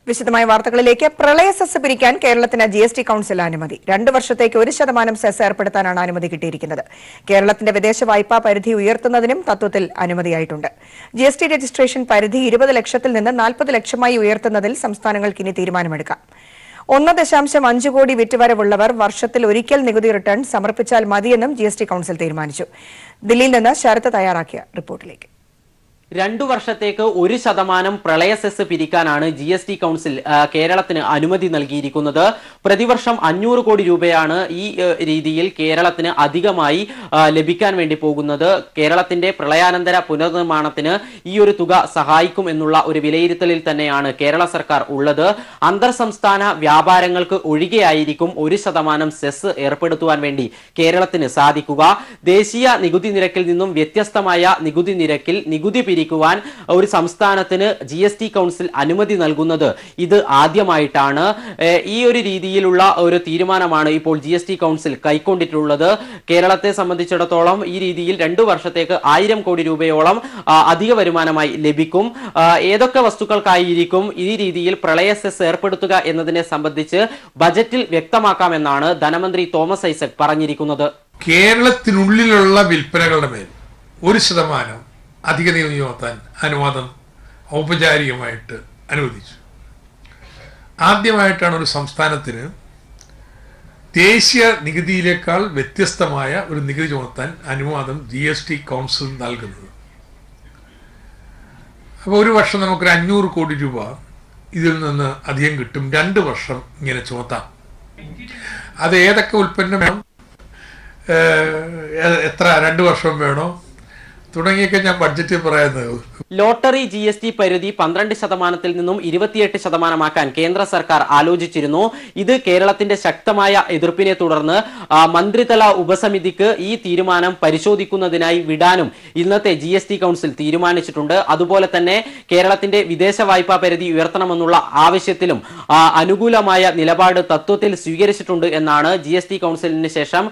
വിശദമായ വാർത്തകളിലേക്ക്. പ്രളയ സെസ് പിരിക്കാൻ കേരളത്തിന് GST കൌൺസിൽ അനുമതി. 2 വർഷത്തേക്ക് 1% സെസ് ഏർപ്പെടുത്താനാണ് അനുമതി കിട്ടിയിരിക്കുന്നത്. കേരളത്തിന്റെ വിദേശ വായ്പാ പരിധി ഉയർത്തുന്നതിനും തത്വത്തിൽ അനുമതിയായിട്ടുണ്ട്. GST രജിസ്ട്രേഷൻ പരിധി 20 ലക്ഷത്തിൽ നിന്ന് 40 ലക്ഷമായി ഉയർത്തുന്നതിൽ സംസ്ഥാനങ്ങൾക്ക് ഇനി തീരുമാനമെടുക്കാം. 1.5 കോടി വിറ്റുവരവുള്ളവർ വർഷത്തിൽ ഒരിക്കൽ നികുതി റിട്ടേൺ സമർപ്പിച്ചാൽ മതിയെന്നും GST കൌൺസിൽ തീരുമാനിച്ചു. ദില്ലിയിൽ നിന്ന് ശരത്ത് തയ്യാറാക്കിയ റിപ്പോർട്ടിലേക്ക്. 2 വർഷത്തേക്ക് 1% പ്രളയ സെസ് പിരിക്കാനാണ് GST കൌൺസിൽ കേരളത്തിന് അനുമതി നൽകിയിരിക്കുന്നത്. പ്രതിവർഷം 500 കോടി രൂപയാണ് ഈ രീതിയിൽ കേരളത്തിന് അധികമായി ലഭിക്കാൻ വേണ്ടി പോകുന്നത്. കേരളത്തിന്റെ പ്രളയാനന്തര പുനർനിർമ്മാണത്തിന് ഈ ഒരു തുക സഹായിക്കും എന്നുള്ള ഒരു വിലയിരുത്തലിൽ തന്നെയാണ് കേരള സർക്കാർ ഉള്ളത്. അന്തർ സംസ്ഥാന വ്യാപാരങ്ങൾക്ക് ഒഴികെയായിരിക്കും 1% സെസ് ഏർപ്പെടുത്തുവാൻ വേണ്ടി കേരളത്തിന് സാധിക്കുക. ദേശീയ നികുതി നിരക്കിൽ നിന്നും വ്യത്യസ്തമായ നികുതി നിരക്കിൽ നികുതി ഒരു സംസ്ഥാനത്തിന് GST കൌൺസിൽ അനുമതി നൽകുന്നത് ഇത് ആദ്യമായിട്ടാണ്. ഈ ഒരു രീതിയിലുള്ള ഒരു തീരുമാനമാണ് ഇപ്പോൾ GST കൌൺസിൽ കൈക്കൊണ്ടിട്ടുള്ളത്. കേരളത്തെ സംബന്ധിച്ചിടത്തോളം ഈ രീതിയിൽ 2 വർഷത്തേക്ക് 1000 കോടി രൂപയോളം അധിക വരുമാനമായി ലഭിക്കും. ഏതൊക്കെ വസ്തുക്കൾക്കായിരിക്കും ഈ രീതിയിൽ പ്രളയ സെസ് ഏർപ്പെടുത്തുക എന്നതിനെ സംബന്ധിച്ച് ബജറ്റിൽ വ്യക്തമാക്കാമെന്നാണ് ധനമന്ത്രി തോമസ് ഐസക് പറഞ്ഞിരിക്കുന്നത്. കേരളത്തിനുള്ളിലുള്ള വിൽപ്പനകളുടെ മേൽ 1% അധിക നികുതി ചുമത്താൻ അനുവാദം ഔപചാരികമായിട്ട് അനുവദിച്ചു. ആദ്യമായിട്ടാണ് ഒരു സംസ്ഥാനത്തിന് ദേശീയ നികുതിയിലേക്കാൾ വ്യത്യസ്തമായ ഒരു നികുതി ചുമത്താൻ അനുവാദം GST കൗൺസിൽ നൽകുന്നത്. അപ്പോൾ ഒരു വർഷം നമുക്കൊരു 500 കോടി രൂപ ഇതിൽ നിന്ന് അധികം കിട്ടും. 2 വർഷം ഇങ്ങനെ ചുമത്താം. അത് ഏതൊക്കെ ഉൽപ്പന്നം വേണം, എത്ര 2 വർഷം വേണോ തുടങ്ങിയൊക്കെ ഞാൻ ബഡ്ജറ്റിൽ പറയുന്നത്. ലോട്ടറി GST പരിധി 12% നിന്നും 28% കേന്ദ്ര സർക്കാർ ആലോചിച്ചിരുന്നു. ഇത് കേരളത്തിന്റെ ശക്തമായ എതിർപ്പിനെ തുടർന്ന് മന്ത്രിതല ഉപസമിതിക്ക് ഈ തീരുമാനം പരിശോധിക്കുന്നതിനായി വിടാനും ഇന്നത്തെ GST കൌൺസിൽ തീരുമാനിച്ചിട്ടുണ്ട്. അതുപോലെ തന്നെ കേരളത്തിന്റെ വിദേശ വായ്പാ പരിധി ഉയർത്തണമെന്നുള്ള ആവശ്യത്തിലും അനുകൂലമായ നിലപാട് തത്വത്തിൽ സ്വീകരിച്ചിട്ടുണ്ട് എന്നാണ് GST കൌൺസിലിന് ശേഷം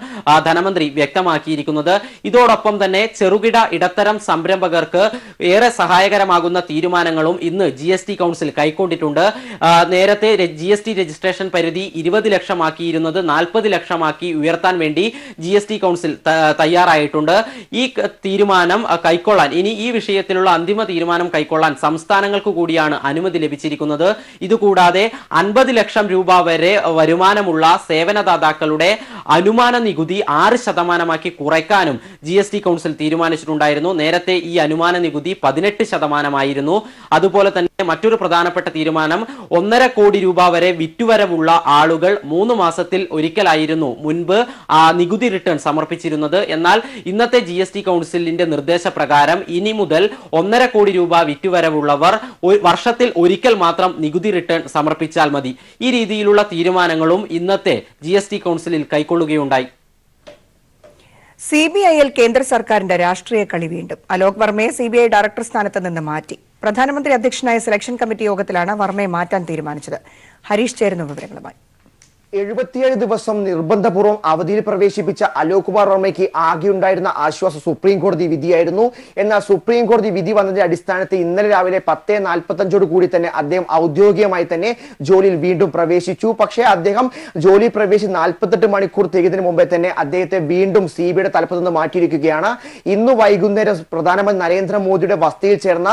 ധനമന്ത്രി വ്യക്തമാക്കിയിരിക്കുന്നത്. ഇതോടൊപ്പം തന്നെ ചെറുകിട ഇടത്തരം സംരംഭകർക്ക് ഏറെ സഹായകരമാകുന്ന തീരുമാനങ്ങളും ഇന്ന് GST കൌൺസിൽ കൈക്കൊണ്ടിട്ടുണ്ട്. നേരത്തെ GST രജിസ്ട്രേഷൻ പരിധി 20 ലക്ഷമാക്കിയിരുന്നത് 40 ലക്ഷമാക്കി ഉയർത്താൻ വേണ്ടി GST കൌൺസിൽ തയ്യാറായിട്ടുണ്ട്. ഈ തീരുമാനം കൈക്കൊള്ളാൻ ഇനി ഈ വിഷയത്തിലുള്ള അന്തിമ തീരുമാനം കൈക്കൊള്ളാൻ സംസ്ഥാനങ്ങൾക്ക് കൂടിയാണ് അനുമതി ലഭിച്ചിരിക്കുന്നത്. ഇതുകൂടാതെ 50 ലക്ഷം രൂപ വരെ വരുമാനമുള്ള സേവനദാതാക്കളുടെ അനുമാന നികുതി 6% കുറയ്ക്കാനും GST കൌൺസിൽ തീരുമാനിച്ചിട്ടുണ്ടായിരുന്നു. നേരത്തെ ഈ അനുമാന നികുതി 18%. അതുപോലെ തന്നെ മറ്റൊരു പ്രധാനപ്പെട്ട തീരുമാനം 1.5 കോടി രൂപ വരെ വിറ്റുവരവുള്ള ആളുകൾ 3 മാസത്തിൽ ഒരിക്കലായിരുന്നു മുൻപ് നികുതി റിട്ടേൺ സമർപ്പിച്ചിരുന്നത്. എന്നാൽ ഇന്നത്തെ GST കൌൺസിലിന്റെ നിർദ്ദേശപ്രകാരം ഇനി മുതൽ 1.5 കോടി രൂപ വിറ്റുവരവുള്ളവർ വർഷത്തിൽ ഒരിക്കൽ മാത്രം നികുതി റിട്ടേൺ സമർപ്പിച്ചാൽ മതി. ഈ രീതിയിലുള്ള തീരുമാനങ്ങളും ഇന്നത്തെ GST കൌൺസിലിൽ കൈക്കൊള്ളുകയുണ്ടായി. CBIയിൽ കേന്ദ്ര സർക്കാരിന്റെ രാഷ്ട്രീയ കളി വീണ്ടും. അലോക് വർമ്മയെ CBI ഡയറക്ടർ സ്ഥാനത്ത് നിന്ന് മാറ്റി. പ്രധാനമന്ത്രി അധ്യക്ഷനായ സെലക്ഷൻ കമ്മിറ്റി യോഗത്തിലാണ് വർമ്മയെ മാറ്റാൻ തീരുമാനിച്ചത്. ഹരീഷ് ചേരുന്ന വിവരങ്ങളുമായി. 77 ദിവസം നിർബന്ധപൂർവ്വം അവധിയിൽ പ്രവേശിപ്പിച്ച അലോക് കുമാർ വർമ്മയ്ക്ക് ആകെയുണ്ടായിരുന്ന ആശ്വാസം സുപ്രീം കോടതി വിധിയായിരുന്നു. എന്നാൽ സുപ്രീം കോടതി വിധി വന്നതിന്റെ അടിസ്ഥാനത്തിൽ ഇന്നലെ രാവിലെ 10:45 കൂടി തന്നെ അദ്ദേഹം ഔദ്യോഗികമായി തന്നെ ജോലിയിൽ വീണ്ടും പ്രവേശിച്ചു. പക്ഷേ അദ്ദേഹം ജോലിയിൽ പ്രവേശിച്ച് 48 മണിക്കൂർ തികയുന്നതിന് മുമ്പേ തന്നെ അദ്ദേഹത്തെ വീണ്ടും CBIയുടെ തലപ്പത്ത് നിന്ന് മാറ്റിയിരിക്കുകയാണ്. ഇന്ന് വൈകുന്നേരം പ്രധാനമന്ത്രി നരേന്ദ്രമോദിയുടെ വസതിയിൽ ചേർന്ന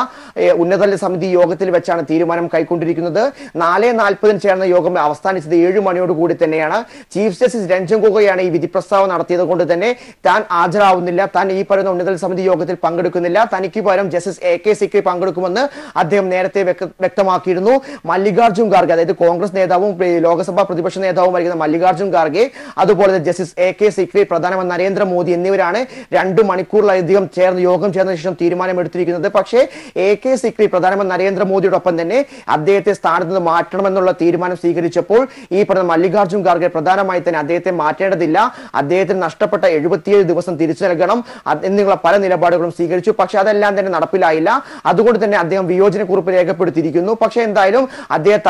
ഉന്നതതല സമിതി യോഗത്തിൽ വെച്ചാണ് തീരുമാനം കൈക്കൊണ്ടിരിക്കുന്നത്. 4:40 ചേർന്ന യോഗം അവസാനിച്ചത് 7 മണിയോട് കൂടി തന്നെയാണ്. ചീഫ് ജസ്റ്റിസ് രഞ്ജൻ ഗൊഗോയാണ് ഈ വിധി പ്രസ്താവന നടത്തിയത് കൊണ്ട് തന്നെ താൻ ഹാജരാവുന്നില്ല, താൻ ഈ പറയുന്ന ഉന്നതതല സമിതി യോഗത്തിൽ പങ്കെടുക്കുന്നില്ല, തനിക്ക് പകരം ജസ്റ്റിസ് AK സിക്രി പങ്കെടുക്കുമെന്ന് അദ്ദേഹം നേരത്തെ വ്യക്തമാക്കിയിരുന്നു. മല്ലികാർജുൻ ഖാർഗെ, അതായത് കോൺഗ്രസ് നേതാവും ലോക്സഭാ പ്രതിപക്ഷ നേതാവുമായിരിക്കുന്ന മല്ലികാർജുൻ ഖാർഗെ, അതുപോലെ ജസ്റ്റിസ് AK സിക്രി, പ്രധാനമന്ത്രി നരേന്ദ്രമോദി എന്നിവരാണ് 2 മണിക്കൂറിലധികം യോഗം ചേർന്ന ശേഷം തീരുമാനമെടുത്തിരിക്കുന്നത്. പക്ഷേ AK സിക്രി പ്രധാനമന്ത്രി നരേന്ദ്രമോദിയോടൊപ്പം തന്നെ അദ്ദേഹത്തെ സ്ഥാനത്ത് നിന്ന് മാറ്റണമെന്നുള്ള തീരുമാനം സ്വീകരിച്ചപ്പോൾ ഈ പറഞ്ഞ മല്ലികാർജുൻ ഖാർഗെ പ്രധാനമായി തന്നെ അദ്ദേഹത്തെ മാറ്റേണ്ടതില്ല, അദ്ദേഹത്തിന് നഷ്ടപ്പെട്ട 77 ദിവസം തിരിച്ചു നൽകണം എന്നുള്ള പല നിലപാടുകളും സ്വീകരിച്ചു. പക്ഷെ അതെല്ലാം തന്നെ നടപ്പിലായില്ല. അതുകൊണ്ട് തന്നെ അദ്ദേഹം വിയോജനക്കുറിപ്പ് രേഖപ്പെടുത്തിയിരിക്കുന്നു. പക്ഷെ എന്തായാലും അദ്ദേഹം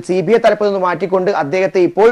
CBI തലപ്പത്ത് നിന്ന് മാറ്റിക്കൊണ്ട് അദ്ദേഹത്തെ ഇപ്പോൾ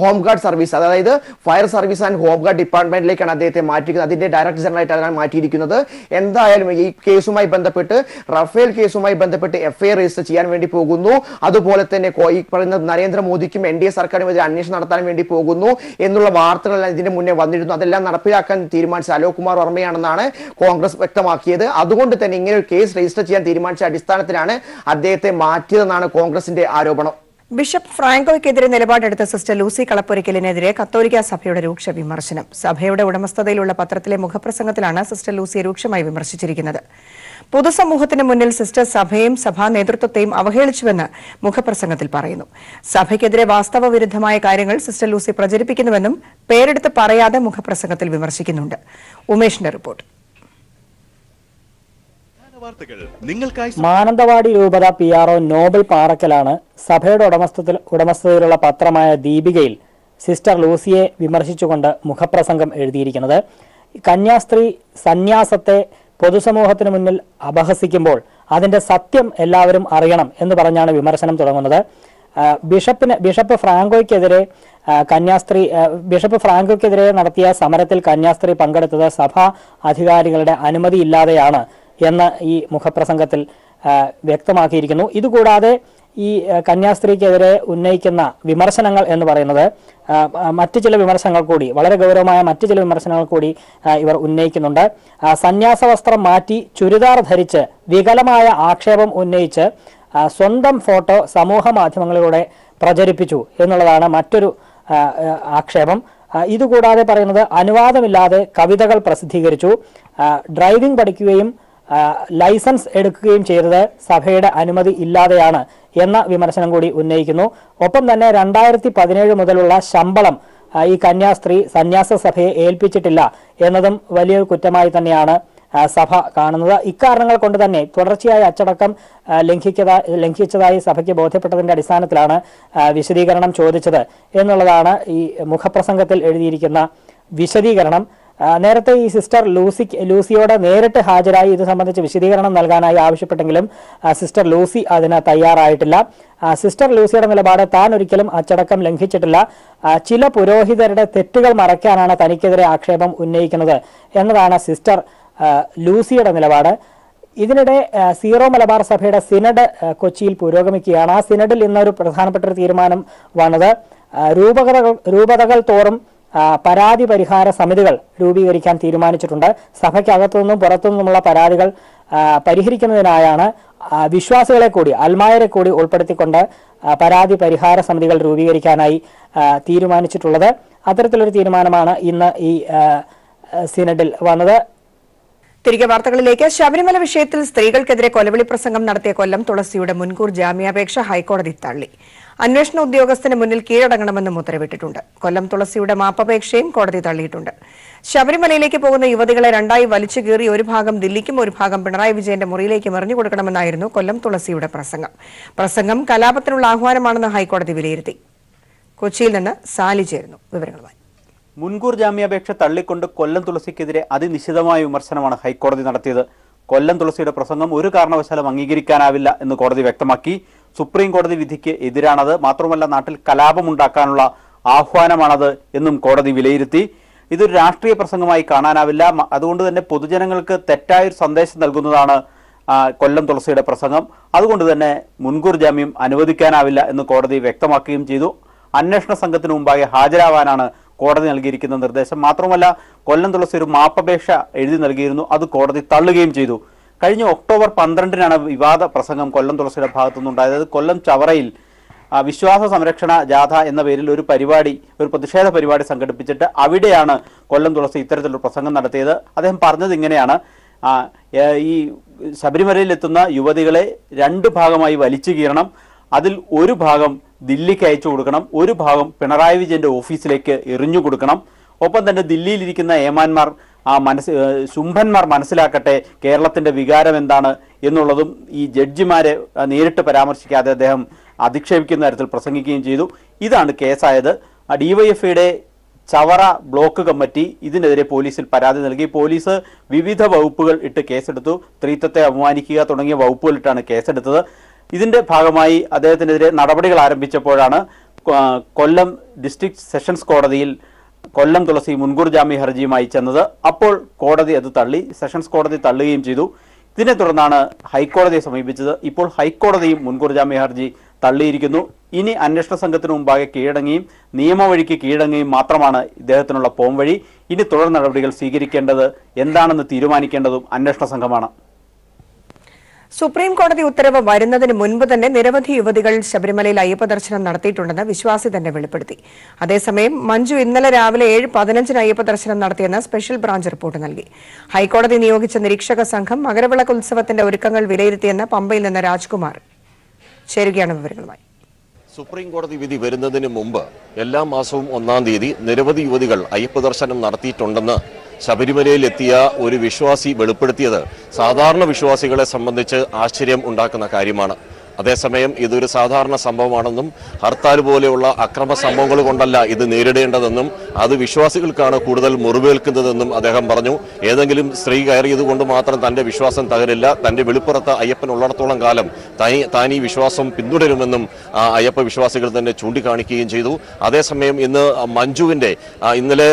ഹോം ഗാർഡ് സർവീസ്, അതായത് fire service and home guard ഡിപ്പാർട്ട്മെന്റിലേക്കാണ് അദ്ദേഹത്തെ മാറ്റിയിരിക്കുന്നത്. അതിന്റെ ഡയറക്ടർ ജനറൽ ആയിട്ടാണ് മാറ്റിയിരിക്കുന്നത്. എന്തായാലും ഈ കേസുമായി ബന്ധപ്പെട്ട്, റഫേൽ കേസുമായി ബന്ധപ്പെട്ട് FIR രജിസ്റ്റർ ചെയ്യാൻ വേണ്ടി പോകുന്നു. അതുപോലെ തന്നെ ഈ പറയുന്ന നരേന്ദ്രമോദിക്കും NDA സർക്കാരിനുമെതിരെ അന്വേഷണം നടത്താൻ വേണ്ടി പോകുന്നു എന്നുള്ള വാർത്തകളെല്ലാം ഇതിന് മുന്നേ വന്നിരുന്നു. അതെല്ലാം നടപ്പിലാക്കാൻ തീരുമാനിച്ച അലോക് കുമാർ വർമ്മയാണെന്നാണ് കോൺഗ്രസ് വ്യക്തമാക്കിയത്. അതുകൊണ്ട് തന്നെ ഇങ്ങനെ ഒരു കേസ് രജിസ്റ്റർ ചെയ്യാൻ തീരുമാനിച്ച അടിസ്ഥാനത്തിലാണ് അദ്ദേഹത്തെ മാറ്റിയതെന്നാണ് കോൺഗ്രസിന്റെ ആരോപണം. ബിഷപ്പ് ഫ്രാങ്കോയ്ക്കെതിരെ നിലപാടെടുത്ത സിസ്റ്റർ ലൂസി കളപ്പുരയ്ക്കലിനെതിരെ കത്തോലിക്ക സഭയുടെ രൂക്ഷ വിമർശനം. സഭയുടെ ഉടമസ്ഥതയിലുള്ള പത്രത്തിലെ മുഖപ്രസംഗത്തിലാണ് സിസ്റ്റർ ലൂസിയെ രൂക്ഷമായി വിമർശിച്ചിരിക്കുന്നത്. പൊതുസമൂഹത്തിന് മുന്നിൽ സിസ്റ്റർ സഭയെയും സഭാ നേതൃത്വത്തെയും അവഹേളിച്ചുവെന്ന് മുഖപ്രസംഗത്തിൽ പറയുന്നു. സഭയ്ക്കെതിരെ വാസ്തവ വിരുദ്ധമായ കാര്യങ്ങൾ സിസ്റ്റർ ലൂസി പ്രചരിപ്പിക്കുന്നുവെന്നും പേരെടുത്ത് പറയാതെ മുഖപ്രസംഗത്തിൽ വിമർശിക്കുന്നുണ്ട്. ഉമേഷിന്റെ റിപ്പോർട്ട്. മാനന്തവാടി രൂപത PRO നോബൽ പാറക്കലാണ് സഭയുടെ ഉടമസ്ഥതയിലുള്ള പത്രമായ ദീപികയിൽ സിസ്റ്റർ ലൂസിയെ വിമർശിച്ചുകൊണ്ട് മുഖപ്രസംഗം എഴുതിയിരിക്കുന്നത്. കന്യാസ്ത്രീ സന്യാസത്തെ പൊതുസമൂഹത്തിന് മുന്നിൽ അപഹസിക്കുമ്പോൾ അതിന്റെ സത്യം എല്ലാവരും അറിയണം എന്ന് പറഞ്ഞാണ് വിമർശനം തുടങ്ങുന്നത്. ബിഷപ്പ് ഫ്രാങ്കോയ്ക്കെതിരെ നടത്തിയ സമരത്തിൽ കന്യാസ്ത്രീ പങ്കെടുത്തത് സഭാ അധികാരികളുടെ അനുമതിയില്ലാതെയാണ് എന്ന് ഈ മുഖപ്രസംഗത്തിൽ വ്യക്തമാക്കിയിരിക്കുന്നു. ഇതുകൂടാതെ ഈ കന്യാസ്ത്രീക്കെതിരെ ഉന്നയിക്കുന്ന വിമർശനങ്ങൾ എന്ന് പറയുന്നത് മറ്റു ചില വിമർശനങ്ങൾ കൂടി, വളരെ ഗൗരവമായ മറ്റു ചില വിമർശനങ്ങൾ കൂടി ഇവർ ഉന്നയിക്കുന്നുണ്ട്. സന്യാസ വസ്ത്രം മാറ്റി ചുരിദാർ ധരിച്ച് വികലമായ ആക്ഷേപം ഉന്നയിച്ച് സ്വന്തം ഫോട്ടോ സമൂഹ മാധ്യമങ്ങളിലൂടെ പ്രചരിപ്പിച്ചു എന്നുള്ളതാണ് മറ്റൊരു ആക്ഷേപം. ഇതുകൂടാതെ പറയുന്നത് അനുവാദമില്ലാതെ കവിതകൾ പ്രസിദ്ധീകരിച്ചു, ഡ്രൈവിംഗ് പഠിക്കുകയും ലൈസൻസ് എടുക്കുകയും ചെയ്തത് സഭയുടെ അനുമതി ഇല്ലാതെയാണ് എന്ന വിമർശനം കൂടി ഉന്നയിക്കുന്നു. ഒപ്പം തന്നെ 2017 മുതലുള്ള ശമ്പളം ഈ കന്യാസ്ത്രീ സന്യാസ സഭയെ ഏൽപ്പിച്ചിട്ടില്ല എന്നതും വലിയൊരു കുറ്റമായി തന്നെയാണ് സഭ കാണുന്നത്. ഇക്കാരണങ്ങൾ കൊണ്ട് തന്നെ തുടർച്ചയായ അച്ചടക്കം ലംഘിച്ചതായി സഭയ്ക്ക് ബോധ്യപ്പെട്ടതിന്റെ അടിസ്ഥാനത്തിലാണ് വിശദീകരണം ചോദിച്ചത് എന്നുള്ളതാണ് ഈ മുഖപ്രസംഗത്തിൽ എഴുതിയിരിക്കുന്ന വിശദീകരണം. നേരത്തെ ഈ സിസ്റ്റർ ലൂസിയോട് നേരിട്ട് ഹാജരായി ഇത് സംബന്ധിച്ച് വിശദീകരണം നൽകാനായി ആവശ്യപ്പെട്ടെങ്കിലും സിസ്റ്റർ ലൂസി അതിന് തയ്യാറായിട്ടില്ല. സിസ്റ്റർ ലൂസിയുടെ നിലപാട് താൻ ഒരിക്കലും അച്ചടക്കം ലംഘിച്ചിട്ടില്ല, ചില പുരോഹിതരുടെ തെറ്റുകൾ മറയ്ക്കാനാണ് തനിക്കെതിരെ ആക്ഷേപം ഉന്നയിക്കുന്നത് എന്നതാണ് സിസ്റ്റർ ലൂസിയുടെ നിലപാട്. ഇതിനിടെ സീറോ മലബാർ സഭയുടെ സിനഡ് കൊച്ചിയിൽ പുരോഗമിക്കുകയാണ്. ആ സിനഡിൽ ഇന്നൊരു പ്രധാനപ്പെട്ട ഒരു തീരുമാനം വന്നത് രൂപതകൾ തോറും പരാതി പരിഹാര സമിതികൾ രൂപീകരിക്കാൻ തീരുമാനിച്ചിട്ടുണ്ട്. സഭയ്ക്കകത്തുനിന്നും പുറത്തുനിന്നുമുള്ള പരാതികൾ പരിഹരിക്കുന്നതിനായാണ് വിശ്വാസികളെ കൂടി അൽമായരെ കൂടി ഉൾപ്പെടുത്തിക്കൊണ്ട് പരാതി പരിഹാര സമിതികൾ രൂപീകരിക്കാനായി തീരുമാനിച്ചിട്ടുള്ളത്. അത്തരത്തിലൊരു തീരുമാനമാണ് ഇന്ന് ഈ സിനഡിൽ വന്നത്. തിരികെ വാർത്തകളിലേക്ക്. ശബരിമല വിഷയത്തിൽ സ്ത്രീകൾക്കെതിരെ കൊലവിളി പ്രസംഗം നടത്തിയ കൊല്ലം തുളസിയുടെ മുൻകൂർ ജാമ്യാപേക്ഷ ഹൈക്കോടതി തള്ളി. അന്വേഷണ ഉദ്യോഗസ്ഥന് മുന്നിൽ കീഴടങ്ങണമെന്നും ഉത്തരവിട്ടിട്ടുണ്ട്. കൊല്ലം തുളസിയുടെ മാപ്പപേക്ഷയും കോടതി തള്ളിയിട്ടുണ്ട്. ശബരിമലയിലേക്ക് പോകുന്ന യുവതികളെ രണ്ടായി വലിച്ചു കീറി ഒരു ഭാഗം ദില്ലിക്കും ഒരു ഭാഗം പിണറായി വിജയന്റെ മുറിയിലേക്ക് എറിഞ്ഞു കൊടുക്കണമെന്നായിരുന്നു കൊല്ലം തുളസിയുടെ പ്രസംഗം കലാപത്തിനുള്ള ആഹ്വാനമാണെന്ന് ഹൈക്കോടതി വിലയിരുത്തി. കൊച്ചിയിൽ നിന്ന് സാലി ചേരുന്നു വിവരങ്ങളുമായി. മുൻകൂർ ജാമ്യാപേക്ഷ തള്ളിക്കൊണ്ട് കൊല്ലം തുളസിക്കെതിരെ അതിനിശിതമായ വിമർശനമാണ് ഹൈക്കോടതി നടത്തിയത്. കൊല്ലം തുളസിയുടെ പ്രസംഗം ഒരു കാരണവശാലും അംഗീകരിക്കാനാവില്ല എന്ന് കോടതി വ്യക്തമാക്കി. സുപ്രീം കോടതി വിധിക്ക് എതിരാണത്, മാത്രമല്ല നാട്ടിൽ കലാപമുണ്ടാക്കാനുള്ള ആഹ്വാനമാണത് എന്നും കോടതി വിലയിരുത്തി. ഇതൊരു രാഷ്ട്രീയ പ്രസംഗമായി കാണാനാവില്ല, അതുകൊണ്ട് തന്നെ പൊതുജനങ്ങൾക്ക് തെറ്റായൊരു സന്ദേശം നൽകുന്നതാണ് കൊല്ലം തുളസിയുടെ പ്രസംഗം. അതുകൊണ്ട് തന്നെ മുൻകൂർ ജാമ്യം അനുവദിക്കാനാവില്ല എന്ന് കോടതി വ്യക്തമാക്കുകയും ചെയ്തു. അന്വേഷണ സംഘത്തിന് മുമ്പാകെ ഹാജരാവാനാണ് കോടതി നൽകിയിരിക്കുന്ന നിർദ്ദേശം. മാത്രമല്ല കൊല്ലം തുളസി ഒരു മാപ്പപേക്ഷ എഴുതി നൽകിയിരുന്നു, അത് കോടതി തള്ളുകയും ചെയ്തു. കഴിഞ്ഞ ഒക്ടോബർ 12-നാണ് വിവാദ പ്രസംഗം കൊല്ലം തുളസിയുടെ ഭാഗത്തുനിന്നുണ്ടായത്. കൊല്ലം ചവറയിൽ വിശ്വാസ സംരക്ഷണ ജാഥ എന്ന പേരിൽ ഒരു പ്രതിഷേധ പരിപാടി സംഘടിപ്പിച്ചിട്ട് അവിടെയാണ് കൊല്ലം തുളസി ഇത്തരത്തിലൊരു പ്രസംഗം നടത്തിയത്. അദ്ദേഹം പറഞ്ഞത് ഇങ്ങനെയാണ്: ഈ ശബരിമലയിൽ എത്തുന്ന യുവതികളെ 2 ഭാഗമായി വലിച്ചു കീറണം, അതിൽ ഒരു ഭാഗം ദില്ലിക്ക് അയച്ചു കൊടുക്കണം, ഒരു ഭാഗം പിണറായി വിജയന്റെ ഓഫീസിലേക്ക് എറിഞ്ഞു കൊടുക്കണം. ഒപ്പം തന്നെ ദില്ലിയിലിരിക്കുന്ന ഏമാന്മാർ ശുംഭന്മാർ മനസ്സിലാക്കട്ടെ കേരളത്തിന്റെ വികാരം എന്താണ് എന്നുള്ളതും ഈ ജഡ്ജിമാരെ നേരിട്ട് പരാമർശിക്കാതെ അദ്ദേഹം അധിക്ഷേപിക്കുന്ന തരത്തിൽ പ്രസംഗിക്കുകയും ചെയ്തു. ഇതാണ് കേസായത്. ഡിവൈഎഫ്ഐയുടെ ചവറ ബ്ലോക്ക് കമ്മിറ്റി ഇതിനെതിരെ പോലീസിൽ പരാതി നൽകി. പോലീസ് വിവിധ വകുപ്പുകൾ ഇട്ട് കേസെടുത്തു. സ്ത്രീത്വത്തെ അപമാനിക്കുക തുടങ്ങിയ വകുപ്പുകളിട്ടാണ് കേസെടുത്തത്. ഇതിന്റെ ഭാഗമായി അദ്ദേഹത്തിനെതിരെ നടപടികൾ ആരംഭിച്ചപ്പോഴാണ് കൊല്ലം ഡിസ്ട്രിക്ട് സെഷൻസ് കോടതിയിൽ കൊല്ലം തുളസി മുൻകൂർ ജാമ്യ ഹർജിയുമായി ചെന്നത്. അപ്പോൾ കോടതി അത് തള്ളി, സെഷൻസ് കോടതി തള്ളുകയും ചെയ്തു. ഇതിനെ തുടർന്നാണ് ഹൈക്കോടതിയെ സമീപിച്ചത്. ഇപ്പോൾ ഹൈക്കോടതിയും മുൻകൂർ ജാമ്യ ഹർജി തള്ളിയിരിക്കുന്നു. ഇനി അന്വേഷണ സംഘത്തിന് മുമ്പാകെ കീഴടങ്ങുകയും നിയമവഴിക്ക് കീഴടങ്ങുകയും മാത്രമാണ് ഇദ്ദേഹത്തിനുള്ള പോംവഴി. ഇനി തുടർ നടപടികൾ സ്വീകരിക്കേണ്ടത് എന്താണെന്ന് തീരുമാനിക്കേണ്ടതും അന്വേഷണ സംഘമാണ്. സുപ്രീം കോടതി ഉത്തരവ് വരുന്നതിന് മുൻപ് തന്നെ നിരവധി യുവതികൾ ശബരിമലയിൽ അയ്യപ്പ ദർശനം നടത്തിയിട്ടുണ്ടെന്ന് വിശ്വാസി തന്നെ വെളിപ്പെടുത്തി. അതേസമയം മഞ്ജു ഇന്നലെ രാവിലെ 7:15 അയ്യപ്പ ദർശനം നടത്തിയെന്ന് സ്പെഷ്യൽ ബ്രാഞ്ച് റിപ്പോർട്ട് നൽകി. ഹൈക്കോടതി നിയോഗിച്ച നിരീക്ഷക സംഘം മകരവിളക്ക് ഉത്സവത്തിന്റെ ഒരുക്കങ്ങൾ വിലയിരുത്തിയെന്ന് പമ്പയിൽ നിന്ന് രാജ്കുമാർ ചേരുകയാണ് വിവരങ്ങളുമായി. സുപ്രീം കോടതി വിധി വരുന്നതിന് മുമ്പ് എല്ലാ മാസവും 1-ാം തീയതി നിരവധി യുവതികൾ അയ്യപ്പ ദർശനം നടത്തിയിട്ടുണ്ടെന്ന് ശബരിമലയിൽ എത്തിയ ഒരു വിശ്വാസി വെളിപ്പെടുത്തിയത് സാധാരണ വിശ്വാസികളെ സംബന്ധിച്ച് ആശ്ചര്യം ഉണ്ടാക്കുന്ന കാര്യമാണ്. അതേസമയം ഇതൊരു സാധാരണ സംഭവമാണെന്നും ഹർത്താൽ പോലെയുള്ള അക്രമ സംഭവങ്ങൾ കൊണ്ടല്ല ഇത് നേരിടേണ്ടതെന്നും അത് വിശ്വാസികൾക്കാണ് കൂടുതൽ മുറിവേൽക്കുന്നതെന്നും അദ്ദേഹം പറഞ്ഞു. ഏതെങ്കിലും സ്ത്രീ കയറിയത് കൊണ്ട് മാത്രം തന്റെ വിശ്വാസം തകരില്ല. തന്റെ വെളിപ്പുറത്ത് അയ്യപ്പൻ ഉള്ളിടത്തോളം കാലം താൻ ഈ വിശ്വാസം പിന്തുടരുമെന്നും അയ്യപ്പ വിശ്വാസികൾ തന്നെ ചൂണ്ടിക്കാണിക്കുകയും ചെയ്തു. അതേസമയം ഇന്ന് മഞ്ജുവിന്റെ ഇന്നലെ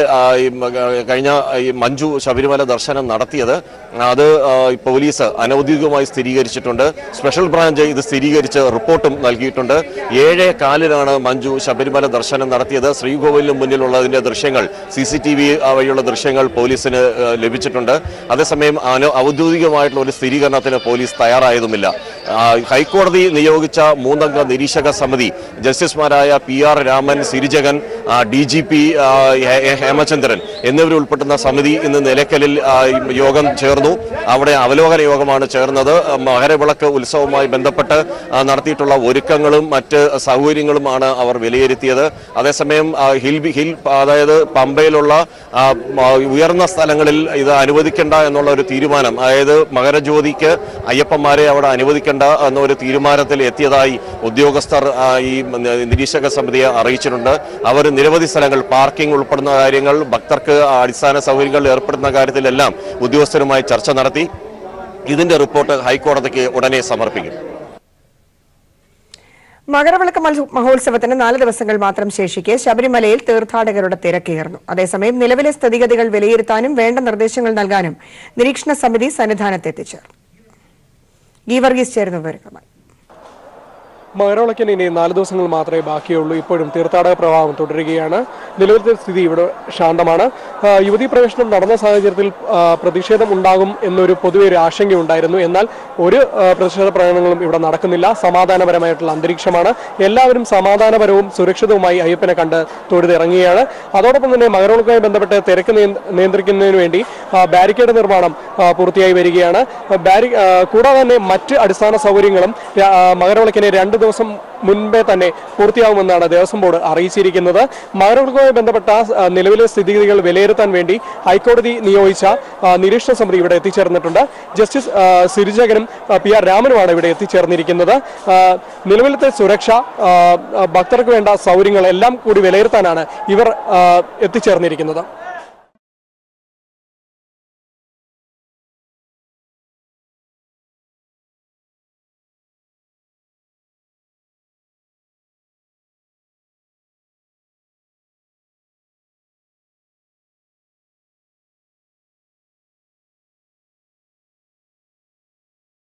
കഴിഞ്ഞ മഞ്ജു ശബരിമല ദർശനം നടത്തിയത് അത് പോലീസ് അനൌദ്യോഗികമായി സ്ഥിരീകരിച്ചിട്ടുണ്ട്. സ്പെഷ്യൽ ബ്രാഞ്ച് ഇത് സ്ഥിരീകരിച്ച് റിപ്പോർട്ടും നൽകിയിട്ടുണ്ട്. 7:15 മഞ്ജു ശബരിമല ദർശനം നടത്തിയത്. ശ്രീകോവിലിന് മുന്നിലുള്ളതിന്റെ ദൃശ്യങ്ങൾ CCTV വഴിയുള്ള ദൃശ്യങ്ങൾ പോലീസിന് ലഭിച്ചിട്ടുണ്ട്. അതേസമയം ഔദ്യോഗികമായിട്ടുള്ള ഒരു സ്ഥിരീകരണത്തിന് പോലീസ് തയ്യാറായതുമില്ല. ഹൈക്കോടതി നിയോഗിച്ച 3-അംഗ നിരീക്ഷക സമിതി ജസ്റ്റിസുമാരായ PR രാമൻ, സിരിജകൻ, DGP ഹേമചന്ദ്രൻ എന്നിവരുൾപ്പെടുന്ന സമിതി ഇന്ന് നിലയ്ക്കലിൽ യോഗം ചേർന്നു. അവിടെ അവലോകന യോഗമാണ് ചേർന്നത്. മകരവിളക്ക് ഉത്സവവുമായി ബന്ധപ്പെട്ട് നടത്തിയിട്ടുള്ള ഒരുക്കങ്ങളും മറ്റ് സൗകര്യങ്ങളുമാണ് അവർ വിലയിരുത്തിയത്. അതേസമയം അതായത് പമ്പയിലുള്ള ഉയർന്ന സ്ഥലങ്ങളിൽ ഇത് അനുവദിക്കേണ്ട എന്നുള്ള ഒരു തീരുമാനം, അതായത് മകരജ്യോതിക്ക് അയ്യപ്പന്മാരെ അവിടെ അനുവദിക്കേണ്ട എന്നൊരു തീരുമാനത്തിൽ എത്തിയതായി ഉദ്യോഗസ്ഥർ ഈ നിരീക്ഷക സമിതിയെ അറിയിച്ചിട്ടുണ്ട്. അവർ നിരവധി സ്ഥലങ്ങൾ, പാർക്കിംഗ് ഉൾപ്പെടുന്ന കാര്യങ്ങൾ, ഭക്തർക്ക് അടിസ്ഥാന സൗകര്യങ്ങൾ ഏർപ്പെടുന്ന കാര്യത്തിലെല്ലാം ഉദ്യോഗസ്ഥരുമായി ചർച്ച നടത്തി. ഇതിന്റെ റിപ്പോർട്ട് ഹൈക്കോടതിക്ക് ഉടനെ സമർപ്പിക്കും. മകരവിളക്ക് മഹോത്സവത്തിന് 4 ദിവസങ്ങൾ മാത്രം ശേഷിക്കെ ശബരിമലയിൽ തീർത്ഥാടകരുടെ തിരക്കേറുന്നു. അതേസമയം നിലവിലെ സ്ഥിതിഗതികൾ വിലയിരുത്താനും വേണ്ട നിർദ്ദേശങ്ങൾ നൽകാനും നിരീക്ഷണ സമിതി സന്നിധാനത്തെത്തിച്ചേർന്നു. ഗീവർഗീസ് ചേരുന്ന വിവരങ്ങളുമായി. മകരവിളക്കിന് ഇനി 4 ദിവസങ്ങൾ മാത്രമേ ബാക്കിയുള്ളൂ. ഇപ്പോഴും തീർത്ഥാടക പ്രവാഹം തുടരുകയാണ്. നിലവിലത്തെ സ്ഥിതി ഇവിടെ ശാന്തമാണ്. യുവതീ പ്രവേശനം നടന്ന സാഹചര്യത്തിൽ പ്രതിഷേധം ഉണ്ടാകും എന്നൊരു പൊതുവെ ഒരു ആശങ്കയുണ്ടായിരുന്നു. എന്നാൽ ഒരു പ്രതിഷേധ പ്രകടനങ്ങളും ഇവിടെ നടക്കുന്നില്ല. സമാധാനപരമായിട്ടുള്ള അന്തരീക്ഷമാണ്. എല്ലാവരും സമാധാനപരവും സുരക്ഷിതവുമായി അയ്യപ്പനെ കണ്ട് തൊഴുതിറങ്ങുകയാണ്. അതോടൊപ്പം തന്നെ മകരവിളക്കുമായി ബന്ധപ്പെട്ട് തിരക്ക് നിയന്ത്രിക്കുന്നതിന് വേണ്ടി ബാരിക്കേഡ് നിർമ്മാണം പൂർത്തിയായി വരികയാണ്. കൂടാതെ തന്നെ മറ്റ് അടിസ്ഥാന സൗകര്യങ്ങളും മകരവിളക്കിനെ 2 ദിവസം മുൻപേ തന്നെ പൂർത്തിയാകുമെന്നാണ് ദേവസ്വം ബോർഡ് അറിയിച്ചിരിക്കുന്നത്. മകരവിളക്കുമായി ബന്ധപ്പെട്ട നിലവിലെ സ്ഥിതിഗതികൾ വിലയിരുത്താൻ വേണ്ടി ഹൈക്കോടതി നിയോഗിച്ച നിരീക്ഷണ സമിതി ഇവിടെ എത്തിച്ചേർന്നിട്ടുണ്ട്. ജസ്റ്റിസ് സിരിജകനും PR രാമനുമാണ് ഇവിടെ എത്തിച്ചേർന്നിരിക്കുന്നത്. നിലവിലത്തെ സുരക്ഷ, ഭക്തർക്ക് വേണ്ട സൗകര്യങ്ങൾ എല്ലാം കൂടി വിലയിരുത്താനാണ് ഇവർ എത്തിച്ചേർന്നിരിക്കുന്നത്.